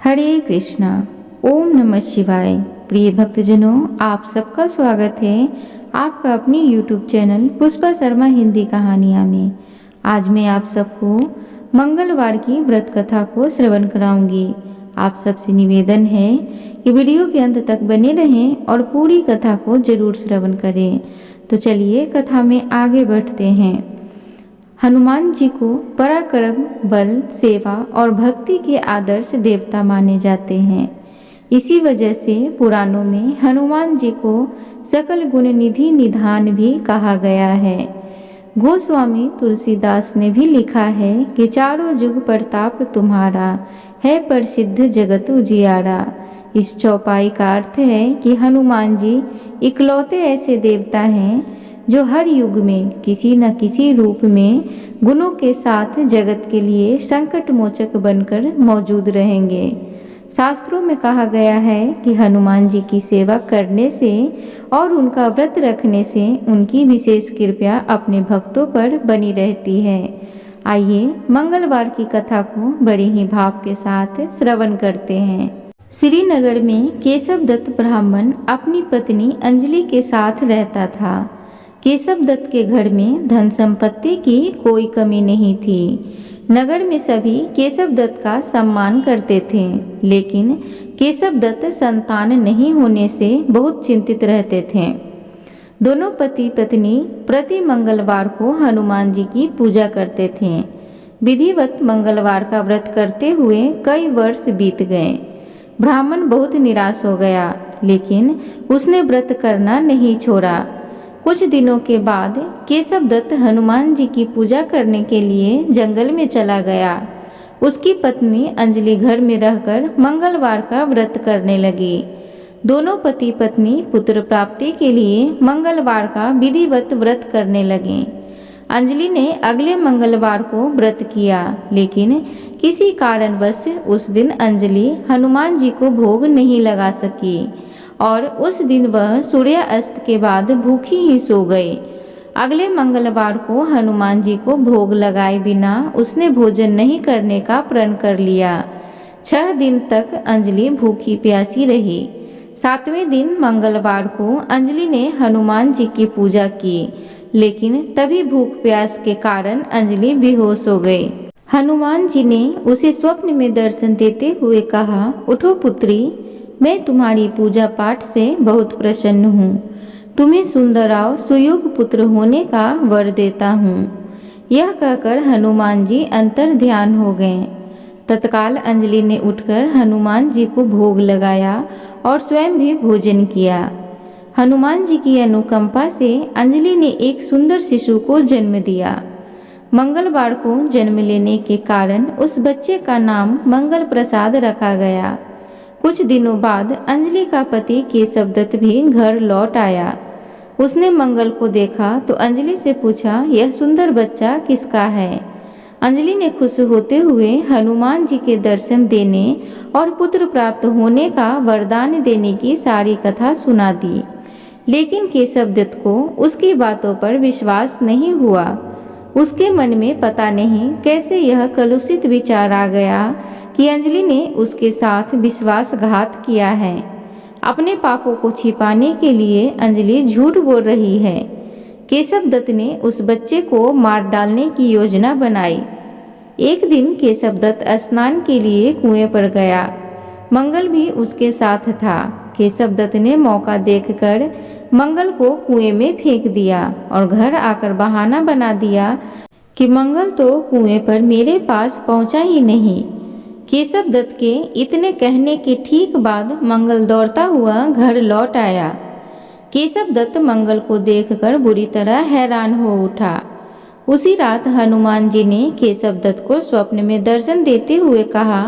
हरे कृष्णा। ओम नमः शिवाय। प्रिय भक्तजनों, आप सबका स्वागत है आपका अपनी YouTube चैनल पुष्पा शर्मा हिंदी कहानियाँ में। आज मैं आप सबको मंगलवार की व्रत कथा को श्रवण कराऊंगी। आप सबसे निवेदन है कि वीडियो के अंत तक बने रहें और पूरी कथा को जरूर श्रवण करें। तो चलिए कथा में आगे बढ़ते हैं। हनुमान जी को पराक्रम, बल, सेवा और भक्ति के आदर्श देवता माने जाते हैं। इसी वजह से पुराणों में हनुमान जी को सकल गुण निधि निधान भी कहा गया है। गोस्वामी तुलसीदास ने भी लिखा है कि चारों जुग प्रताप तुम्हारा, है प्रसिद्ध जगत उजियारा। इस चौपाई का अर्थ है कि हनुमान जी इकलौते ऐसे देवता हैं जो हर युग में किसी न किसी रूप में गुणों के साथ जगत के लिए संकट मोचक बनकर मौजूद रहेंगे। शास्त्रों में कहा गया है कि हनुमान जी की सेवा करने से और उनका व्रत रखने से उनकी विशेष कृपा अपने भक्तों पर बनी रहती है। आइए मंगलवार की कथा को बड़े ही भाव के साथ श्रवण करते हैं। श्रीनगर में केशव दत्त ब्राह्मण अपनी पत्नी अंजलि के साथ रहता था। केशव दत्त के घर में धन संपत्ति की कोई कमी नहीं थी। नगर में सभी केशव दत्त का सम्मान करते थे, लेकिन केशव दत्त संतान नहीं होने से बहुत चिंतित रहते थे। दोनों पति पत्नी प्रति मंगलवार को हनुमान जी की पूजा करते थे। विधिवत मंगलवार का व्रत करते हुए कई वर्ष बीत गए। ब्राह्मण बहुत निराश हो गया, लेकिन उसने व्रत करना नहीं छोड़ा। कुछ दिनों के बाद केशव दत्त हनुमान जी की पूजा करने के लिए जंगल में चला गया। उसकी पत्नी अंजलि घर में रहकर मंगलवार का व्रत करने लगी। दोनों पति पत्नी पुत्र प्राप्ति के लिए मंगलवार का विधिवत व्रत करने लगे। अंजलि ने अगले मंगलवार को व्रत किया, लेकिन किसी कारणवश उस दिन अंजलि हनुमान जी को भोग नहीं लगा सकी और उस दिन वह सूर्यास्त के बाद भूखी ही सो गई। अगले मंगलवार को हनुमान जी को भोग लगाए बिना उसने भोजन नहीं करने का प्रण कर लिया। 6 दिन तक अंजलि भूखी प्यासी रही। 7वें दिन मंगलवार को अंजलि ने हनुमान जी की पूजा की, लेकिन तभी भूख प्यास के कारण अंजलि बेहोश हो गई। हनुमान जी ने उसे स्वप्न में दर्शन देते हुए कहा, उठो पुत्री, मैं तुम्हारी पूजा पाठ से बहुत प्रसन्न हूँ। तुम्हें सुंदराव सुयोग पुत्र होने का वर देता हूँ। यह कहकर हनुमान जी अंतर ध्यान हो गए। तत्काल अंजलि ने उठकर हनुमान जी को भोग लगाया और स्वयं भी भोजन किया। हनुमान जी की अनुकंपा से अंजलि ने एक सुंदर शिशु को जन्म दिया। मंगलवार को जन्म लेने के कारण उस बच्चे का नाम मंगल प्रसाद रखा गया। कुछ दिनों बाद अंजलि का पति केशव दत्त भी घर लौट आया। उसने मंगल को देखा तो अंजलि से पूछा, यह सुंदर बच्चा किसका है? अंजलि ने खुश होते हुए हनुमान जी के दर्शन देने और पुत्र प्राप्त होने का वरदान देने की सारी कथा सुना दी, लेकिन केशव दत्त को उसकी बातों पर विश्वास नहीं हुआ। उसके मन में पता नहीं कैसे यह कलुषित विचार आ गया कि अंजलि ने उसके साथ विश्वासघात किया है। अपने पापों को छिपाने के लिए अंजलि झूठ बोल रही है। केशव दत्त ने उस बच्चे को मार डालने की योजना बनाई। एक दिन केशव दत्त स्नान के लिए कुएं पर गया। मंगल भी उसके साथ था। केशव दत्त ने मौका देखकर मंगल को कुएं में फेंक दिया और घर आकर बहाना बना दिया कि मंगल तो कुएं पर मेरे पास पहुंचा ही नहीं। केशव दत्त के इतने कहने के ठीक बाद मंगल दौड़ता हुआ घर लौट आया। केशव दत्त मंगल को देखकर बुरी तरह हैरान हो उठा। उसी रात हनुमान जी ने केशव दत्त को स्वप्न में दर्शन देते हुए कहा,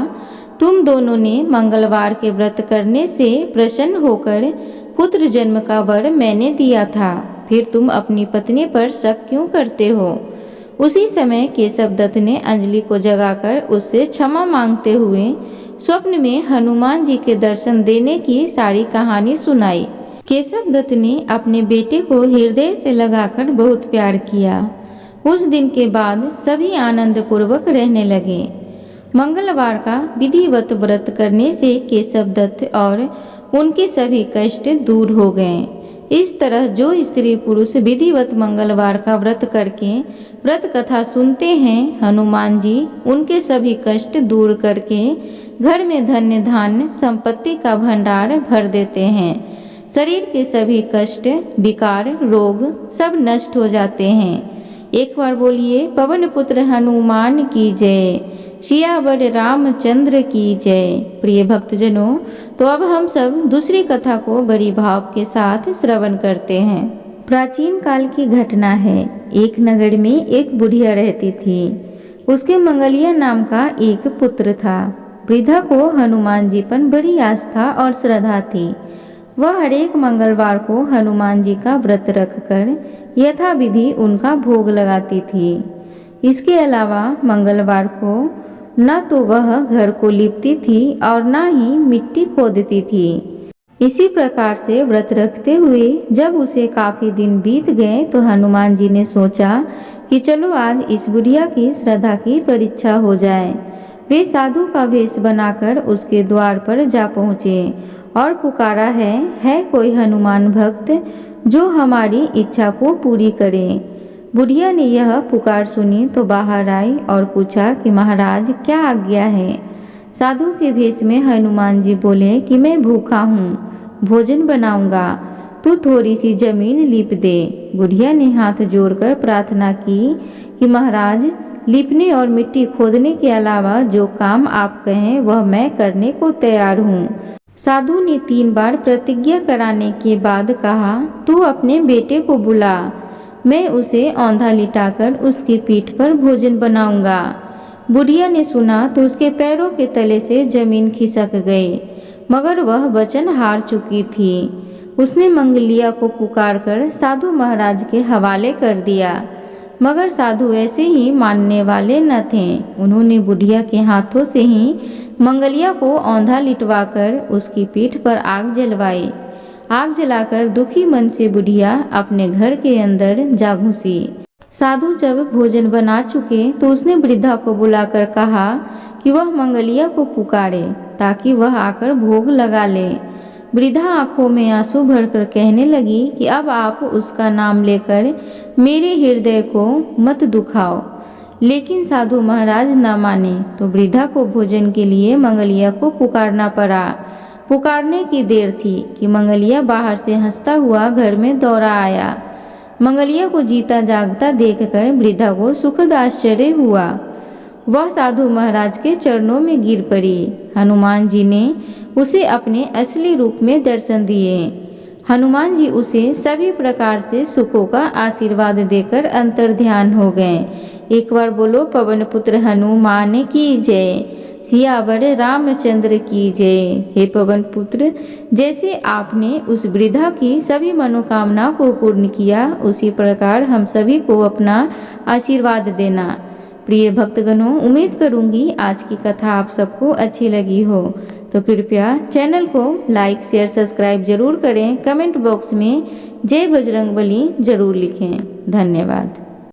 तुम दोनों ने मंगलवार के व्रत करने से प्रसन्न होकर पुत्र जन्म का वर मैंने दिया था, फिर तुम अपनी पत्नी पर शक क्यों करते हो? उसी समय केशव दत्त ने अंजलि को जगाकर उससे क्षमा मांगते हुए स्वप्न में हनुमान जी के दर्शन देने की सारी कहानी सुनाई। केशव दत्त ने अपने बेटे को हृदय से लगाकर बहुत प्यार किया। उस दिन के बाद सभी आनंद पूर्वक रहने लगे। मंगलवार का विधिवत व्रत करने से केशव दत्त और उनके सभी कष्ट दूर हो गए। इस तरह जो स्त्री पुरुष विधिवत मंगलवार का व्रत करके व्रत कथा सुनते हैं, हनुमान जी उनके सभी कष्ट दूर करके घर में धन्य धान्य संपत्ति का भंडार भर देते हैं। शरीर के सभी कष्ट, विकार, रोग सब नष्ट हो जाते हैं। एक बार बोलिए, पवन पुत्र हनुमान की जय, सियावर रामचंद्र की जय। प्रिय भक्तजनों, तो अब हम सब दूसरी कथा को बड़ी भाव के साथ श्रवण करते हैं। प्राचीन काल की घटना है। एक नगर में एक बुढ़िया रहती थी। उसके मंगलिया नाम का एक पुत्र था। वृद्धा को हनुमान जी पर बड़ी आस्था और श्रद्धा थी। वह हर एक मंगलवार को हनुमान जी का व्रत रखकर यथाविधि उनका भोग लगाती थी। इसके अलावा मंगलवार को न तो वह घर को लीपती थी और न ही मिट्टी खोदती थी। इसी प्रकार से व्रत रखते हुए जब उसे काफी दिन बीत गए तो हनुमान जी ने सोचा कि चलो आज इस बुढ़िया की श्रद्धा की परीक्षा हो जाए। वे साधु का वेश बनाकर उसके द्वार पर जा पहुँचे और पुकारा है कोई हनुमान भक्त जो हमारी इच्छा को पूरी करे। बुढ़िया ने यह पुकार सुनी तो बाहर आई और पूछा कि महाराज क्या आज्ञा है। साधु के भेष में हनुमान जी बोले कि मैं भूखा हूँ, भोजन बनाऊंगा, तू थोड़ी सी जमीन लीप दे। बुढ़िया ने हाथ जोड़कर प्रार्थना की कि महाराज, लीपने और मिट्टी खोदने के अलावा जो काम आप कहें वह मैं करने को तैयार हूँ। साधु ने 3 बार प्रतिज्ञा कराने के बाद कहा, तू अपने बेटे को बुला, मैं उसे औंधा लिटाकर उसकी पीठ पर भोजन बनाऊंगा। बुढ़िया ने सुना तो उसके पैरों के तले से जमीन खिसक गई, मगर वह वचन हार चुकी थी। उसने मंगलिया को पुकारकर साधु महाराज के हवाले कर दिया, मगर साधु ऐसे ही मानने वाले न थे। उन्होंने बुढ़िया के हाथों से ही मंगलिया को औंधा लिटवाकर उसकी पीठ पर आग जलवाई। आग जलाकर दुखी मन से बुढ़िया अपने घर के अंदर जा घुसी। साधु जब भोजन बना चुके तो उसने वृद्धा को बुलाकर कहा कि वह मंगलिया को पुकारे ताकि वह आकर भोग लगा ले। वृद्धा आंखों में आंसू भरकर कहने लगी कि अब आप उसका नाम लेकर मेरे हृदय को मत दुखाओ। लेकिन साधु महाराज न माने तो वृद्धा को भोजन के लिए मंगलिया को पुकारना पड़ा। पुकारने की देर थी कि मंगलिया बाहर से हंसता हुआ घर में दौड़ा आया। मंगलिया को जीता जागता देखकर वृद्धा को सुखद आश्चर्य हुआ। वह साधु महाराज के चरणों में गिर पड़ी। हनुमान जी ने उसे अपने असली रूप में दर्शन दिए। हनुमान जी उसे सभी प्रकार से सुखों का आशीर्वाद देकर अंतर्ध्यान हो गए। एक बार बोलो, पवन पुत्र हनुमान की जय, सियावर रामचंद्र की जय। हे पवन पुत्र, जैसे आपने उस वृद्धा की सभी मनोकामना को पूर्ण किया, उसी प्रकार हम सभी को अपना आशीर्वाद देना। प्रिय भक्तगणों, उम्मीद करूंगी आज की कथा आप सबको अच्छी लगी हो, तो कृपया चैनल को लाइक, शेयर, सब्सक्राइब जरूर करें। कमेंट बॉक्स में जय बजरंगबली जरूर लिखें। धन्यवाद।